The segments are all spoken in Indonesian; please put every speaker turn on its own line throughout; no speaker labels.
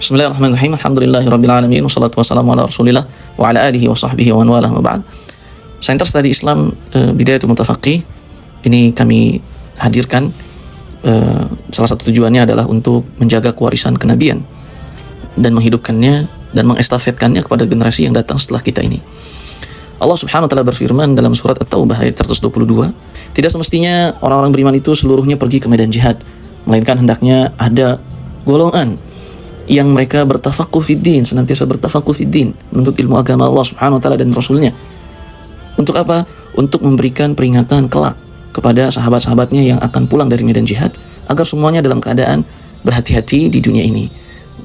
Bismillahirrahmanirrahim. Alhamdulillahirabbil alamin wassalatu wassalamu ala Rasulillah wa ala alihi wa sahbihi wa man walah wa ba'd. Center Study Islam Bidayatul Mutafaqih ini kami hadirkan, salah satu tujuannya adalah untuk menjaga kewarisan kenabian dan menghidupkannya dan mengestafetkannya kepada generasi yang datang setelah kita ini. Allah Subhanahu wa taala berfirman dalam surat At-Taubah ayat 122, tidak semestinya orang-orang beriman itu seluruhnya pergi ke medan jihad, melainkan hendaknya ada golongan yang mereka bertafakuh fiddin, senantiasa bertafakuh fiddin, menuntut ilmu agama Allah Subhanahu wa taala dan Rasulnya. Untuk apa? Untuk memberikan peringatan kelak kepada sahabat-sahabatnya yang akan pulang dari medan jihad, agar semuanya dalam keadaan berhati-hati di dunia ini,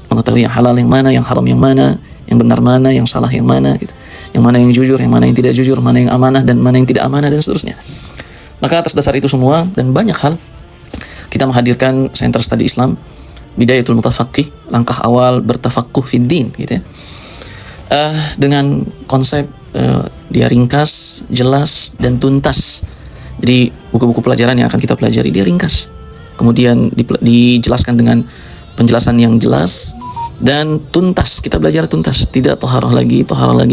mengetahui yang halal yang mana, yang haram yang mana, yang benar mana, yang salah yang mana, gitu. Yang mana yang jujur, yang mana yang tidak jujur, mana yang amanah dan mana yang tidak amanah, dan seterusnya. Maka atas dasar itu semua dan banyak hal, kita menghadirkan Center Study Islam Bidayatul Mutafaqih, langkah awal bertafakuh fiddin, gitu ya. Dengan konsep dia ringkas, jelas, dan tuntas. Jadi buku-buku pelajaran yang akan kita pelajari dia ringkas, kemudian dijelaskan dengan penjelasan yang jelas dan tuntas. Kita belajar tuntas, tidak toharah lagi,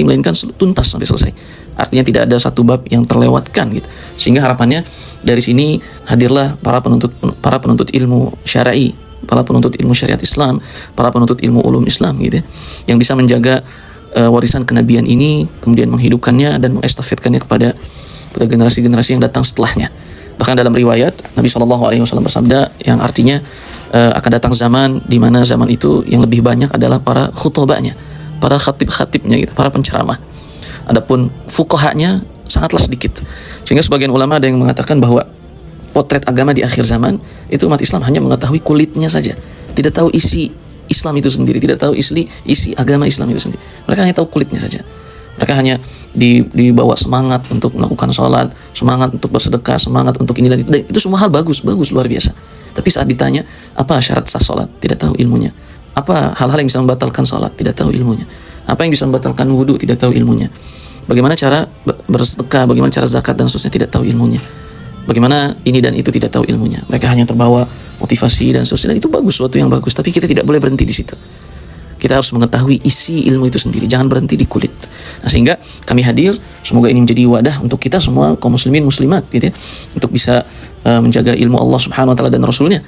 melainkan tuntas sampai selesai. Artinya tidak ada satu bab yang terlewatkan, gitu. Sehingga harapannya dari sini hadirlah para penuntut ilmu syar'i, para penuntut ilmu syariat Islam, para penuntut ilmu ulum Islam, gitu ya, yang bisa menjaga warisan kenabian ini, kemudian menghidupkannya dan mengestafetkannya kepada generasi-generasi yang datang setelahnya. Bahkan dalam riwayat Nabi SAW bersabda yang artinya akan datang zaman di mana zaman itu yang lebih banyak adalah para khutobanya, para khatib-khatibnya, gitu, para penceramah. Adapun fuqahanya sangatlah sedikit. Sehingga sebagian ulama ada yang mengatakan bahwa potret agama di akhir zaman itu umat Islam hanya mengetahui kulitnya saja, tidak tahu isi Islam itu sendiri, tidak tahu isi agama Islam itu sendiri. Mereka hanya tahu kulitnya saja. Mereka hanya dibawa semangat untuk melakukan sholat, semangat untuk bersedekah, semangat untuk ini dan itu. Dan itu semua hal bagus luar biasa. Tapi saat ditanya apa syarat sah sholat, tidak tahu ilmunya. Apa hal-hal yang bisa membatalkan sholat, tidak tahu ilmunya. Apa yang bisa membatalkan wudhu, tidak tahu ilmunya. Bagaimana cara bersedekah, bagaimana cara zakat dan seterusnya, tidak tahu ilmunya. Bagaimana ini dan itu, tidak tahu ilmunya. Mereka hanya terbawa motivasi dan seterusnya. Dan itu bagus, suatu yang bagus. Tapi kita tidak boleh berhenti di situ. Kita harus mengetahui isi ilmu itu sendiri, jangan berhenti di kulit. Nah, sehingga kami hadir, semoga ini menjadi wadah untuk kita semua kaum muslimin muslimat, gitu ya, untuk bisa menjaga ilmu Allah Subhanahu wa taala dan Rasulnya.